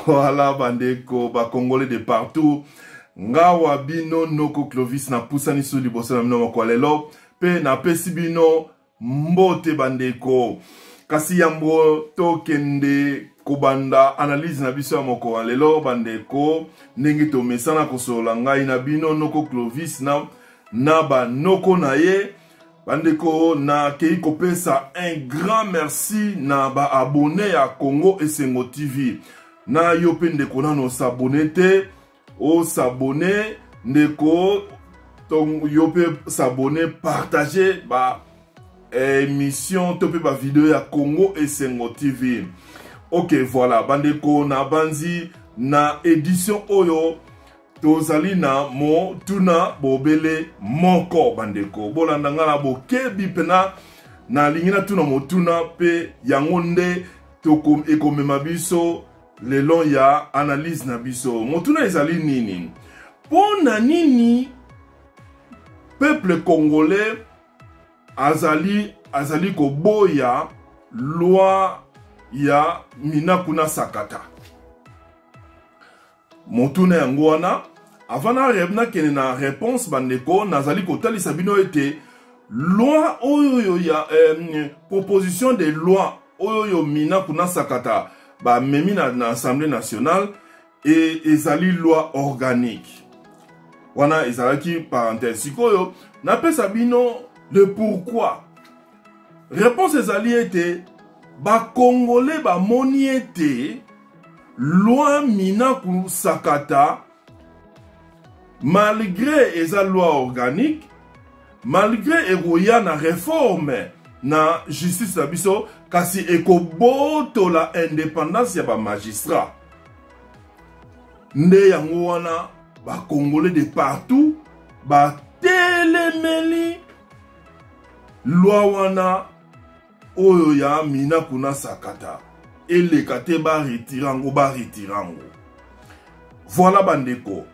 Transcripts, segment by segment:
Voilà bandeko ba congolais de partout. Ngawa bino noko Clovis na pusani su liboso na mino makwalelo pe na pesi bino mbote bandeko. Kasi yambo tokende kubanda analyse na biso ya moko lelo bandeko ndenge to mesana kosola ngai na bino noko Clovis na ba noko na ye bandeko na kei kopesa un grand merci na ba abonné ya Congo Esengo TV. Na yope ndeko nano s'abonner te o s'abonner ndeko ton yope s'abonner partager ba émission tope ba vidéo ya Congo Esengo TV. Ok voilà bandeko na banzi na édition oyo tozali na mo tuna bobele moko bandeko bolanda ngana bokebi pena na lingina tuna mo tuna pe yango nde tokom ekomema biso lelo ya analyse na biso motuna ezali nini pona nini peuple congolais azali koboya loi ya Minakuna Sakata motuna yango wana avant na kene na réponse bandeko nazali kotalisa bino ete loi oyo ya proposition de loi oyo Minakuna Sakata ba memi na Assemblée nationale et ezali loi organique wana ezalaki parenthèse sikoyo na pesa bino le pourquoi réponse ezali ete ba congolais ba moni ete loi Minakuna Sakata malgré eza loi organique malgré eroya na réforme na justice na biso kasi ekoboto la indépendance ya ba magistrat nde yango wana ba congolais de partout ba telemeli loi wana oyo ya Minakuna Sakata eleka te ba retirango voilà bandeko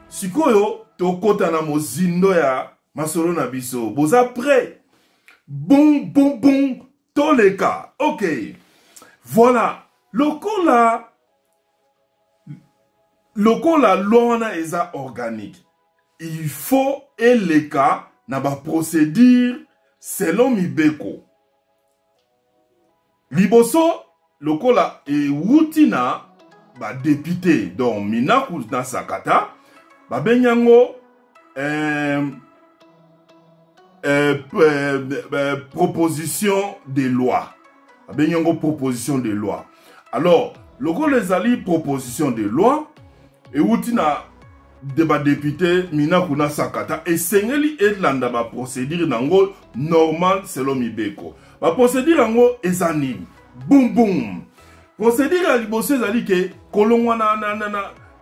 sikoyo tokota na mozindo ya masolo na biso boza prêt bon toleka ok voilà lokola loi wana eza organique il faut eleka na ba procédure selon mibeko liboso lokola ewuti na ba député donc Minakuna Sakata ba benyango proposition de loi ba benyango proposition de loi alors lokola ezali proposition de loi ewuti na de ba député Minakuna Sakata esengeli elanda ba procédure nango normal selon mibeko ba procédure nango ezani boum procédure ya liboso ezali ke kolongwa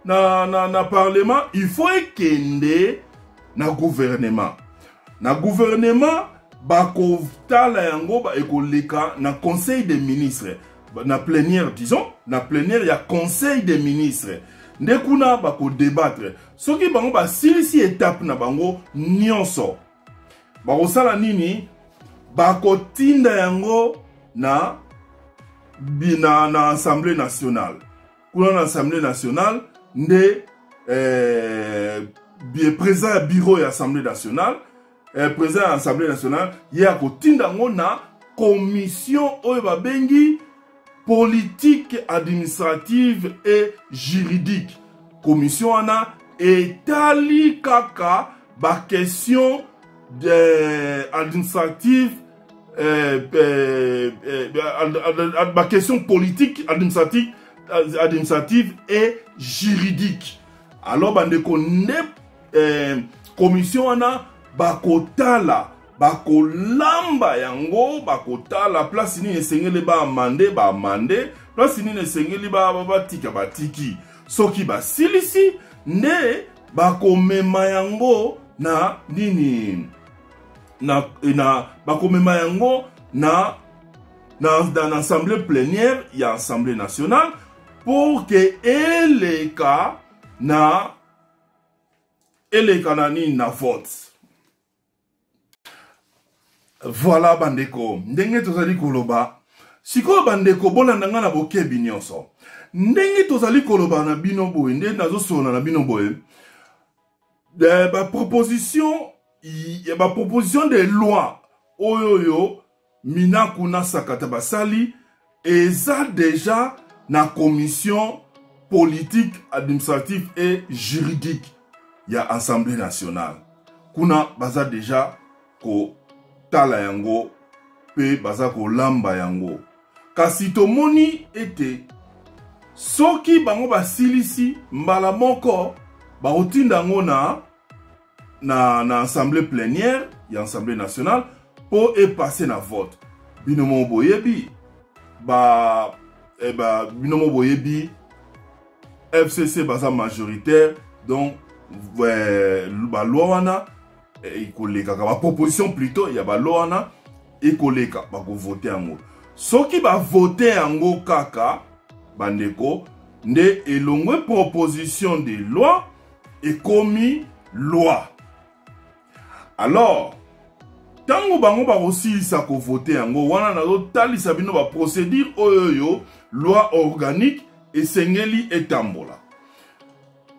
na parlement il faut ekende na gouvernement bakotala yango ba ekoleka na conseil des ministres na plénière disons na plénière ya conseil des ministres nde kuna bako débattre soki bango basilisi étape na bango nyonso bakosala nini bakotinda yango na Assemblée nationale kuna na Assemblée nationale nde président ya bureau ya Assemblée nationale président ya Assemblée nationale ye akotinda yango na commission oyo babengi politique administrative et juridique commission wana etali kaka ba question administrative ba question politique administrative et juridique alors bandeko nde commission wana bakotala bakolamba yango bakotala place nini esengeli ba amande place nini esengeli batiki soki basilisi nde bakomema yango na nini bakomema yango na assemblée plénière ya Assemblée nationale pour que eleka na nini na vote. Voilà bandeko ndenge tozali koloba sikoyo bandeko bolandanga na bokebi nyonso ndenge tozali koloba na bino boye nde nazosona na bino boye proposition de loi oyoyo minaku na sakata basali eza déjà na commission politique, administrative et juridique ya Assemblée nationale. Kuna baza déjà ko tala yango pe baza ko lamba yango. Kasi tomoni ete soki bango basilisi mbala moko ba otinda ngo na assemblée plénière ya Assemblée nationale pour e passer na vote. Binomo boyebi binomo boyebi FCC baza majoritaire donc ba loi wana ekoleka ka ba proposition plutôt ya ba loi wana ekoleka ba ko voter yango soki ba voter yango kaka bandeko nde elongwe proposition de loi ekomi loi. Alors tango bango ba kosilisa ko voter yango wana nazo talisa bino ba procédure oyoyo loi organique esengeli etambola.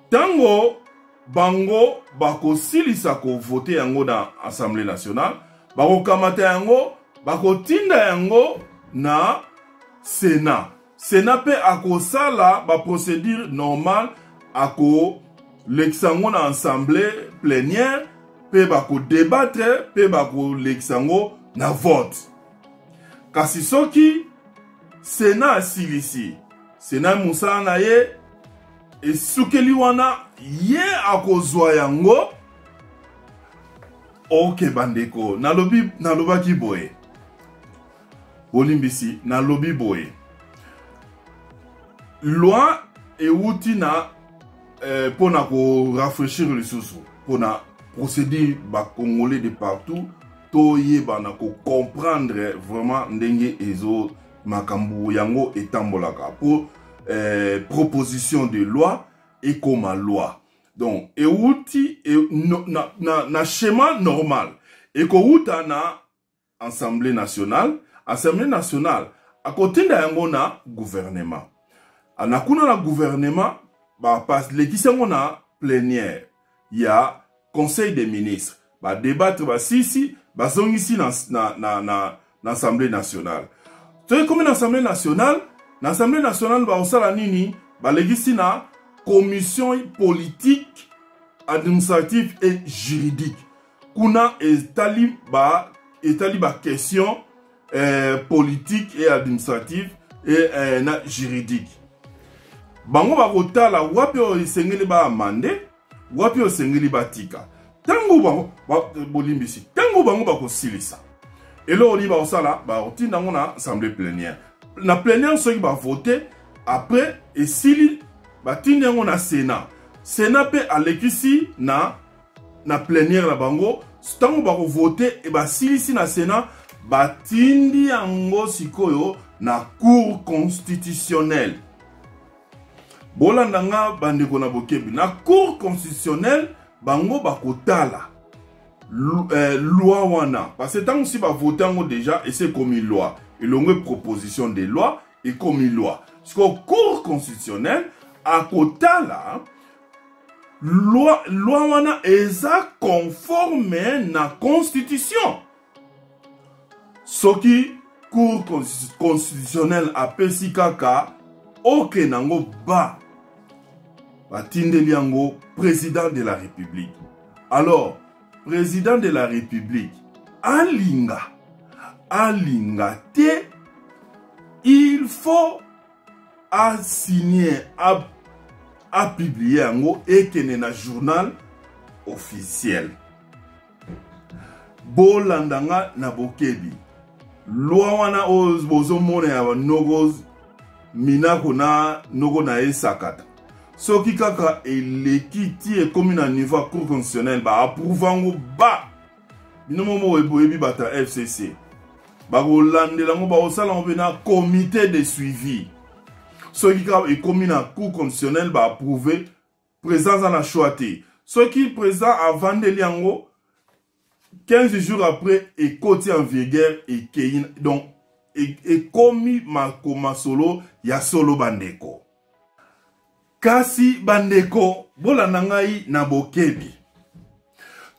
Tango bango bako silisa ko voter yango na Assemblée nationale, bako kamata yango, bako tinda yango na Sénat. Sénat pe ako sala ba procédure normale ako l'exango na Assemblée plénière pe bako débattre pe bako l'exango na vote. Kasi soki Sénat silisi Sénat musala na ye esukeli wana ye akozwa yango ok bandeko nalobaki boye bolimbisi nalobi boye loi euti na pona ko rafraîchir lisusu pona procédure ba congolais de partout to yeba na ko comprendre vraiment ndenge ezo makambu yango etambolaka pour proposition de loi et comme loi. Donc, euti na schéma normal. Et kouta na Assemblée nationale. Assemblée nationale, à côté de yango na gouvernement. Anakuna na gouvernement, ba pas l'équipe na plénière. Il y a conseil des ministres. Ba débattre ba sisi, ba zongisi na Assemblée nationale. Donc, comme l'Assemblée nationale, l'Assemblée nationale va aussi la nini, va législer na commission politique, administrative et juridique. Kuna etali ba question politique et administrative et juridique. Bango ba kotala wapi o sengeli ba amande, wapi o sengeli ba tika. Tango bango bolimbisi, tango bango ba kosilisa. Et là, on y va au sala, on tient dans la assemblée plénière. La plénière, ceux qui vont voter, après, et si on tient dans la Sénat. Sénat peut aller ici, na plénière la bango, tant on va voter, et si ici na Sénat, tindi ango sikoyo na cour constitutionnelle. Bolandanga bandeko na bokebi, na cour constitutionnelle, bango bakotala. Loi wana parce que tant si va voter déjà et c'est comme une loi et longue proposition de loi et comme une loi parce qu'au cours constitutionnel à côté là loi wana eza conforme na constitution ce qui cour constitutionnel apesi kaka ok nango ba batindeli yango président de la République. Alors président de la République, alinga te, il faut signer, à publier et qu'il na journal officiel. Bolandanga na bokebi. Loi wana ozo mone ya nogo minako na nogo na esakata. Soki kaka elekiti e komi na niveau cour constitutionnel ba approuvango ba binomo eboyebi bata FCC ba kolandela ngo ba osala ngo na comité de suivi soki kaka e komi na cour constitutionnel ba approuver présence na choité soki président avandeli yango 15 jours après et côté en vigueur et kein donc ekomi makoma solo ya solo bandeko. Kasi bandeko bolanda ngai na bokebi.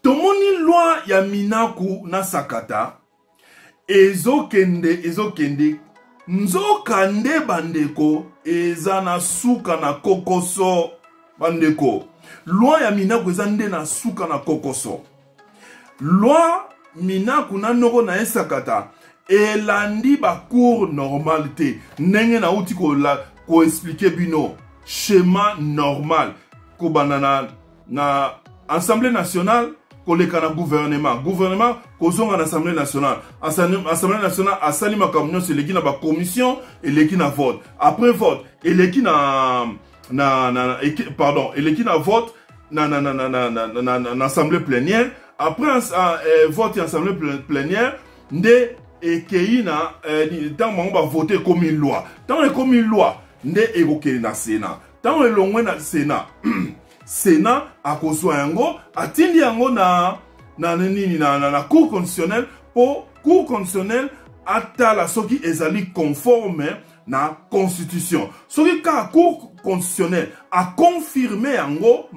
Tomoni loi ya Minaku na Sakata ezokende nzokande bandeko eza na suka na kokoso bandeko. Loi ya Minaku eza nde na suka na kokoso. Loi Minaku na noko na Sakata elandi ba cours normalité ndenge na uti ko expliquer bino schéma normal ko banana na Assemblée nationale koleka na gouvernement kozonga na Assemblée nationale asali makambo nyonso eleki na ba commission eleki na vote après vote eleki na vote na assemblée plénière après vote en assemblée plénière nde ekei na tant bango ba voter comme une loi tant comme une loi nde ekokeli na Sénat tant elongwe na Sénat Sénat akozwa yango atindi yango na cour constitutionnelle pour cour constitutionnelle atala soki ezali conforme na constitution soki ka cour constitutionnelle a confirmé yango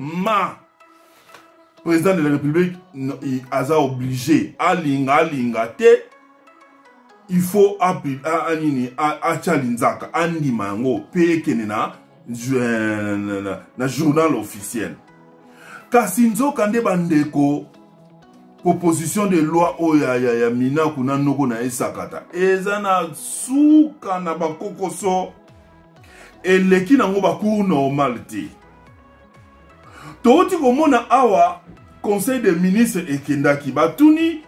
président de la République aza obligé alinga te il faut achalinzaka andima yango pe kene na journal officiel. Kasi nzokande bandeko proposition de loi ya Minaku na noko na Sakata eza na suka na bakokoso eleki nango ba cour normal te. Toti komona awa conseil des ministres ekendaki batuni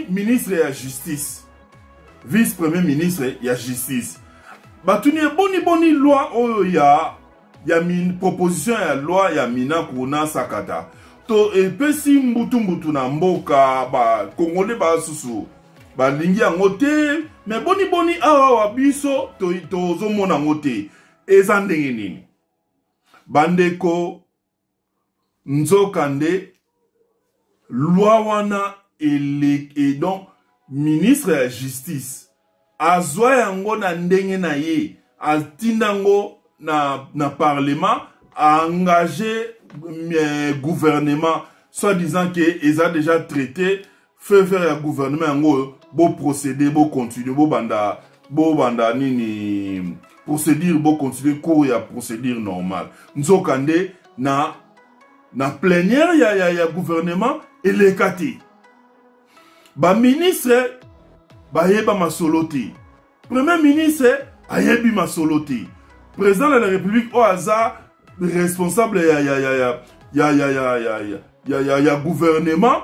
ministre ya justice vice premier ministre ya justice batuni boni loi oyo ya proposition ya loi ya Minaku na Sakata to epesi mbutu na mboka ba Congolais ba susu ba lingi yango te mais boni awa wa biso to mona ngote eza ndenge nini bandeko nzokande loi wana et donc ministre ya justice azwa yango na ndenge na ye atindango na parlement a engagé gouvernement soit disant que ils a déjà traité feu vert ya gouvernement yango bo procéder bo continuer bo banda nini procédure bo continuer cours ya procédure normale nzokande na plénière ya gouvernement elekati ba ministre Bayeba Masoloti. Premier ministre Ayebi Masoloti. Président de la République Oaza responsable ya gouvernement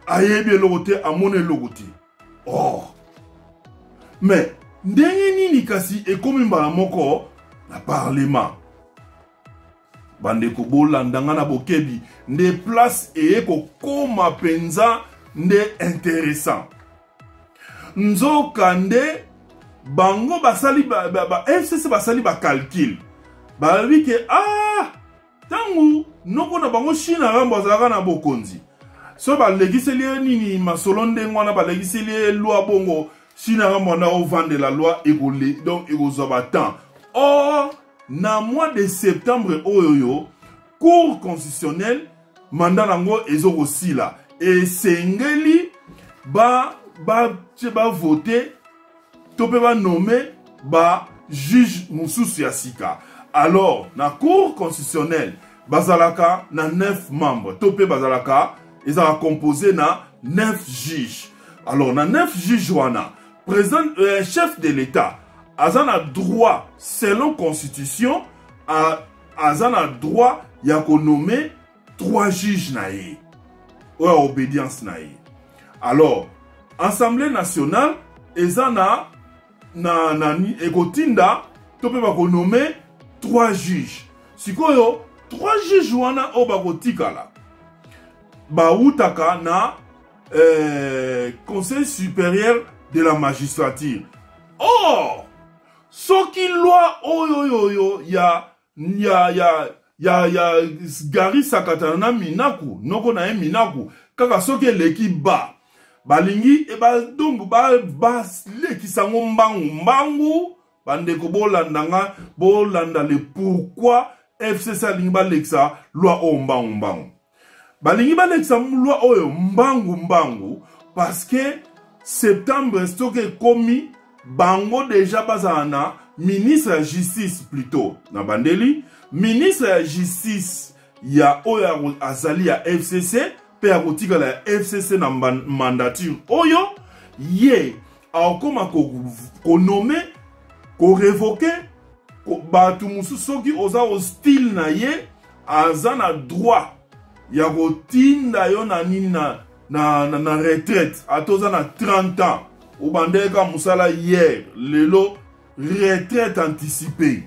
Ayebi Logote Amone Logoti. Oh. Mais ndenge nini kasi ekomi mbala moko na parlement. Bandeko bolandanga na bokebi nde place eko koma penza nde intéressant. Nzokande bango basali FCC basali ba calcul babi ke tangu noko na bango China rambo azalaka na bokonzi so ba legiseli nini masolonde ngwana ba legiseli loi bongo China rambo na ovande la loi egole donc egozoba temps or na mois de septembre oyoyo cour constitutionnelle mandat nango ezokosila et sengeli ba voter topé ba nommer ba juge mususu ya sika. Alors na cour constitutionnelle bazalaka na 9 membres topé bazalaka ezala composé na 9 juges. Alors na 9 juges wana président chef de l'État azana droit selon constitution azana droit ya ko nommer 3 juges na ye ou obédience na ye. Alors Assemblée nationale ezana na ekotinda tope bako nommer 3 juges. Sikoyo 3 juges wana o bako tikala ba utaka na Conseil supérieur de la magistrature. Or soki loi oyoyoyo ya Gari Sakata na Minaku noko na Minaku kaka soki leki ba balingi e ba donc ba lekisango mbangu bandeko bolanda le pourquoi FCC alingi balekisa loi o mbangu balingi balekisa loi oyo mbangu parce que septembre stoke komi bango déjà bazana ministre ya justice plutôt na bandeli ministre ya justice ya oyo azali ya FCC pe ya kotika la FCC na mandature oyo ye akoma ko nommer ko révoquer batu musu soki oza hostile na ye aza na droit ya kotinda yo na nini na retraite atoza na 30 ans ubandeka musala hier lelo retraite anticipée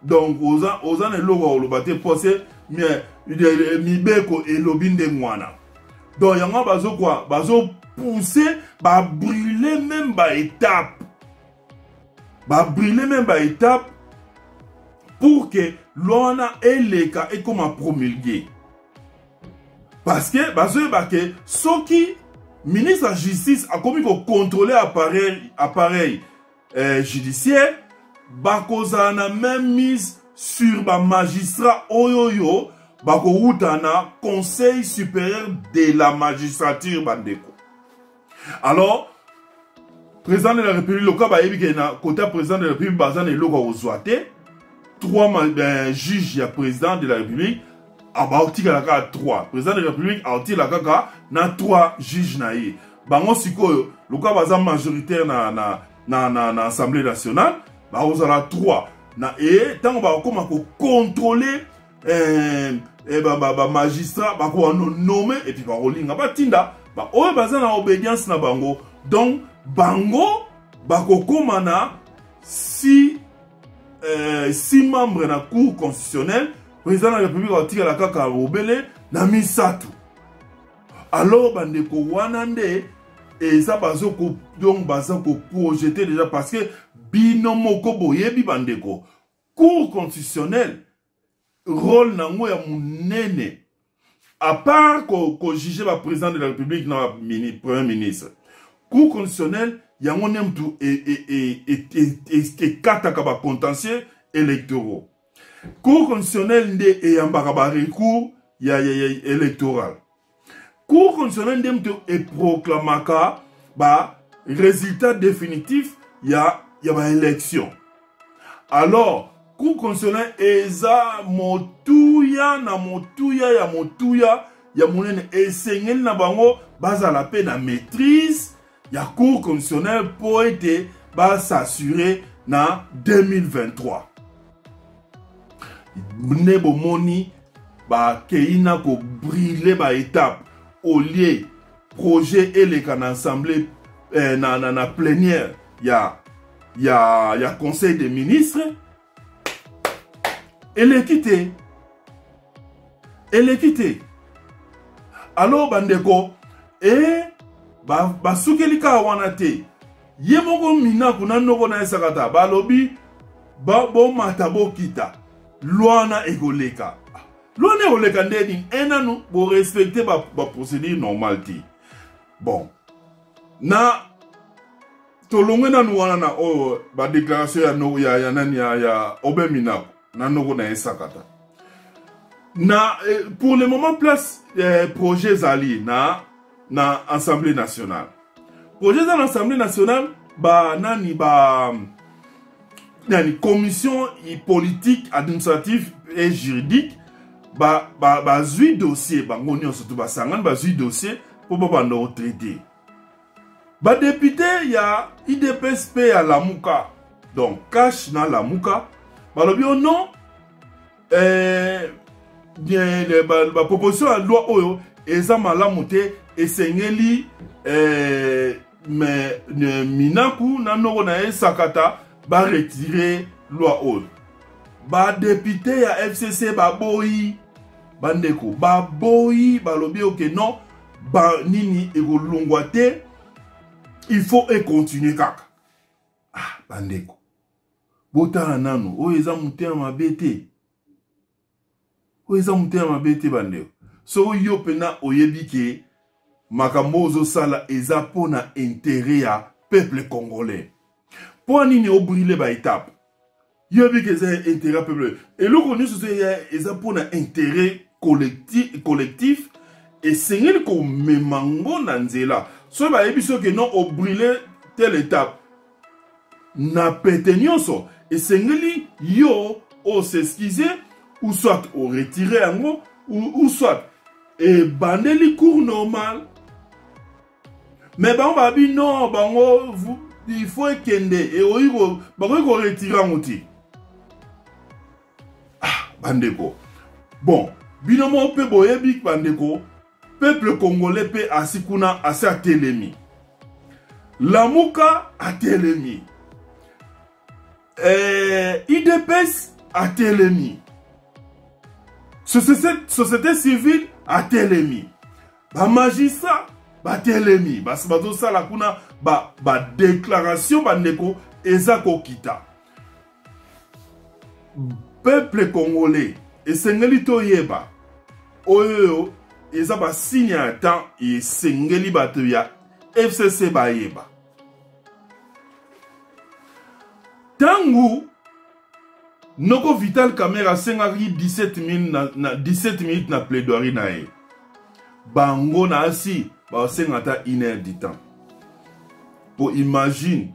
donc oza na eloko oloba te pose mibeko elobi nde mwana donc yango bazo pousser brûler même ba étape pour que l'on eleka et comme promulguer parce que que soki ministre de la justice a commis pour contrôler appareil judiciaire bakoza na même mise sur ba magistrat oyoyo bako utana conseil supérieur de la magistrature bandeko. Alors président de la République loka ba yebi na côté président de la République bazana eloko ozwate 3 juges ya président de la République abaotika la ka 3 président de la République aotika la kaka na 3 juges na ye bango sikoyo loka baza majoritaire na Assemblée nationale ba ozala 3 na tango ba koma ko contrôler magistrat ba ko nommer et puis ba rolinga ba tinda ba oyo baza na obédience na bango donc bango bako koma na si membres na cour constitutionnelle président de la République aotika la kaka obele na misato alors bandeko wanande et ça donc baza ko projeter déjà parce que binomoko boyebi bandeko cour constitutionnelle rôle nango ya munene à part ko juger ba président de la République na premier ministre cour constitutionnelle yango nemtu et kataka ba contentieux électoraux cour constitutionnelle nde eyambaka ba recours ya électoral cour constitutionnelle ndemtu et proclamaka ba résultat définitif ya ba élection alors cour constitutionnelle eza motuya ya munene esengeli na bango bazala pe na maîtrise ya cour constitutionnelle pour être s'assurer na 2023 nebo moni ba keina ko brûler ba étape au lieu projet eleka na assemblée na plénière ya conseil des ministres elle est quittée alors bandeko basukelika wana te ye moko mina kuna noko na esakata balobi bo mata bo kita loana ekoleka ndeni enanu bo respecter ba procédure normale ti bon na tolongwe nanu wana na ba déclaration ya nani ya obemina na noko na esakata na pour le moment place projet zali na Assemblée nationale. Projet dans l'Assemblée nationale commission politique, administrative et juridique zui dossier surtout zui dossier pour traiter. Député il y a IDPSP à Lamuka donc cash na Lamuka balobi non la proposition à loi oyo eza malamu te esengeli minaku na noko na esakata ba retirer loi oyo ba député ya FCC baboyi bandeko baboyi balobi ok non ba nini ekolongwa te il faut continuer kaka bandeko botala nanu oyo eza mutema mabe te bandeko so yo pena oyebi ke makambo ozo sala eza pona intérêt ya peuple congolais. Pour nini obrile ba étape. Yobi que c'est intérêt peuple. Et le connu c'est eza pona intérêt collectif et sengeli ko memango na nzela. So ba yebiso que non obrile telle étape. Na pete nyonso et sengeli yo o s'excuser ou soit au retirer yango ou soit et bandeli cours normal. Mais bon babi non bango il faut kende et oiko bango ko retirer ngoti. Ah bandeko. Bon, binomo pe boyebi bandeko, peuple congolais pe asikuna asa telemi. Lamuka a telemi. IDPS a telemi. Société civile a telemi. Ba magistrat ba telemi. Ba sabato sala kuna ba déclaration bandeko ezako kita. Peuple congolais et sengeli to yeba. Oyo eza ba signe à temps et sengeli bato ya FCC ba yeba. Tangu Noko Vital Kamera sengari 17 minutes na plaidoirie na e. Bango na asi ba sengata 1 heure du temps. Pour imagine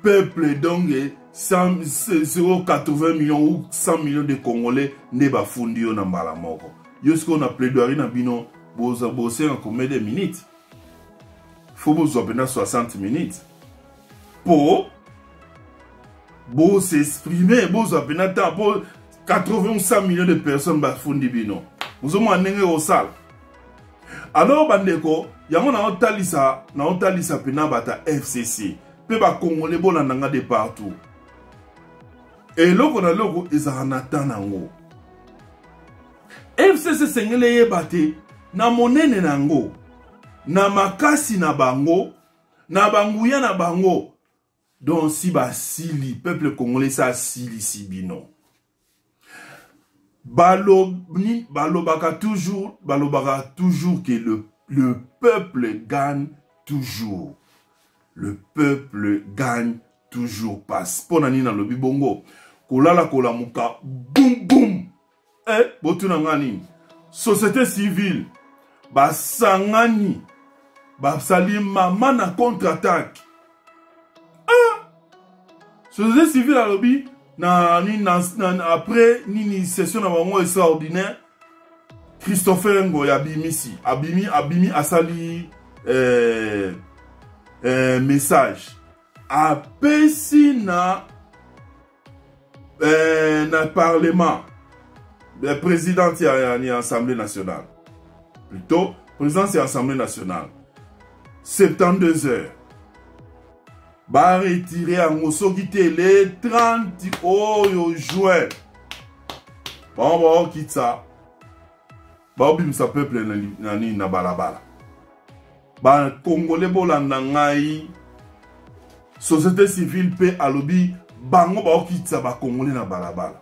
peuple donc 80 millions ou 100 millions de Congolais ne ba fundi yo na mbala moko. Yosko na plaidoirie na bino boza en combien de minutes? Faut bozo pena 60 minutes. Pour beau s'exprimer, beau s'appeler temps pour 80 ou 100 millions de personnes ba fundi bino. Vous avez un au sale. Alors bandeko, yango na otalisa pena bata FCC. Pe ba Congolais bona nanga de partout. Et loko na loko ezana tanango. FCC sengele ye bate na monene nango. Na makasi na bango, na banguya na bango. Donc si ba sili, peuple congolais sa sili si bino. Balobaka toujours que le peuple gagne toujours. Le peuple gagne toujours. Passe. Ponani na lobi bongo. Kolala kolamuka. Boum boum. Botunangani. Société civile. Basangani. Basali mama na contre-attaque. Société civile à lobby, après une session extraordinaire, Christopher Ngoy Abimi Asali message. Apesi na parlement, le président de l'Assemblée nationale. Plutôt, président de l'Assemblée nationale. 72 heures. Ba retirer à Mosogité les 30 juin. Bon, quitte ça. Ba obim sa peuple na balabala. Ba Congolais bolanda ngai. Société civile pe alobi bango ba quitte ça ba Congolais na balabala.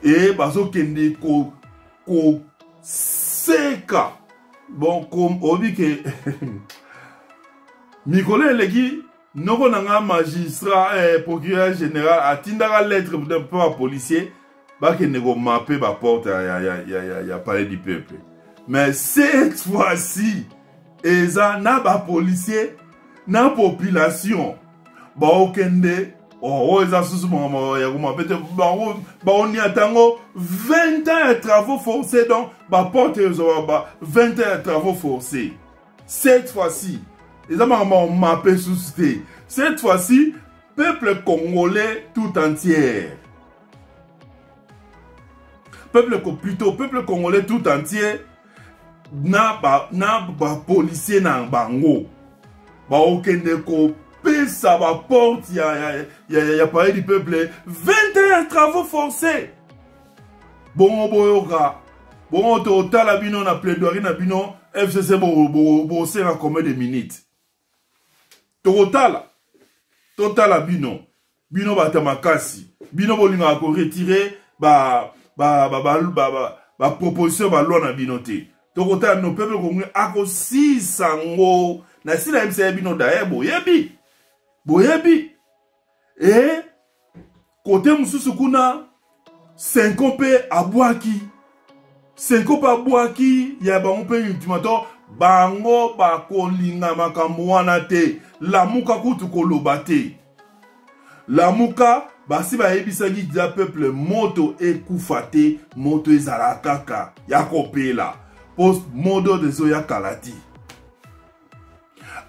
Et bazo kende ko seka. Bon comme obi que Nicolas Legi, noko nanga magistrat procureur général atindaka lettre d'un peu policier ba ke nego mappé ba porte ya palais du peuple. Mais cette fois-ci, eza na ba policier na population ba okende eza susu mama ya kuma pete ba on y atango 20 ans de travaux forcés donc ba porte ba 20 ans de travaux forcés. Cette fois-ci cette fois-ci, peuple congolais tout entier. Peuple congolais tout entier. Na policier na bango. Ba okende ko pesa ba porte ya palais du peuple. 21 travaux forcés. Bon boyoka. Bon total la bino na plaidoirie na bino FCC bo sera combien de minutes. Total bino batamakasi bino bolinga ko retirer ba proposition ba loi na bino te tokota no peuple congolais ako si sango na sila MCA bino daye boyebi et côté mususu kuna Syncope abwaki ya bango pe ultimato bango bakolinga makambo wana te lamuka kutu koloba te lamuka basi bayebisaki dia peuple moto ekufa te moto ezala kaka ya kopela post modo dezo ya kalati.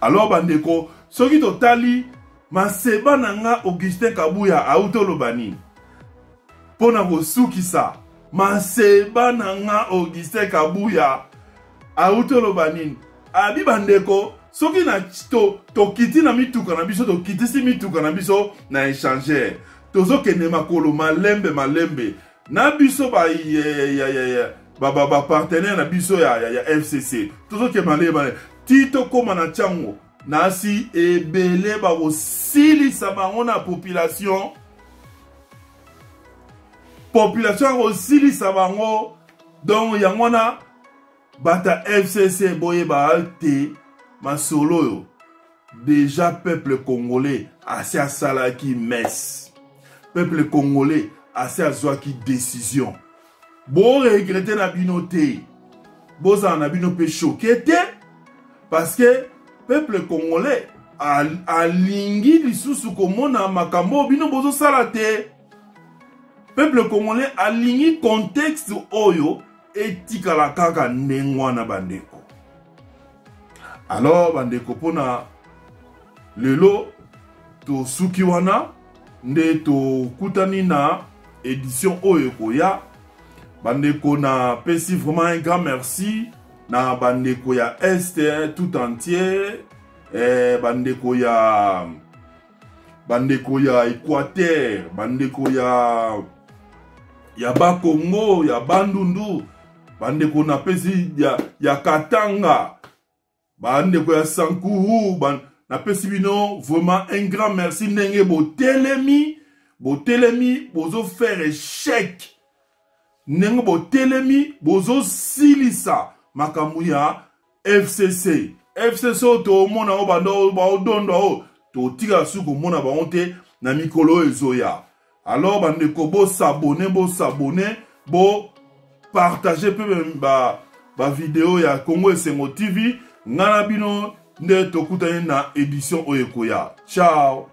Alors bandeko soki totali maseba nanga Augustin Kabuya autolobani pona kosukisa maseba nanga Augustin Kabuya autolobani abi bandeko soki na tokiti na mituka na biso tokitisi mituka na biso na échanger tozo kende makolo malembe na biso ba partenaire na biso ya FCC tozo ke maleba tito koma na chango nasi ebele ba osilisa bango na population osilisa bango donc yango na bata FCC boye ba te masolo yo déjà peuple congolais assez à salaki messe peuple congolais assez à zoaki décision bo regretter na binote boza na bino pe choqué te parce que peuple congolais alingi lisusu komona makambo bino bozo sala te peuple congolais alingi contexte oyo etikala kaka ndengwana bandeko. Alors bandeko pona lelo to suki wana nde to kutani na édition oyo koya bandeko na pesi vraiment un grand merci na bandeko ya Est tout entier bandeko ya Équateur bandeko ya Bakongo ya Bandundu bandeko na pesi ya Katanga bandeko ya Sankuru na pesi bino vraiment un grand merci ndenge botelemi bozo faire échec ndenge botelemi bozo silisa makambo ya FCC to mona o bando ba odondo o to tika suko mona ba honte na mikolo ezoya. Alors bandeko bo s'abonner bo partager peu ba vidéo ya Congo Esengo TV ngana bino nde tokutani na édition oyekoya. Ciao.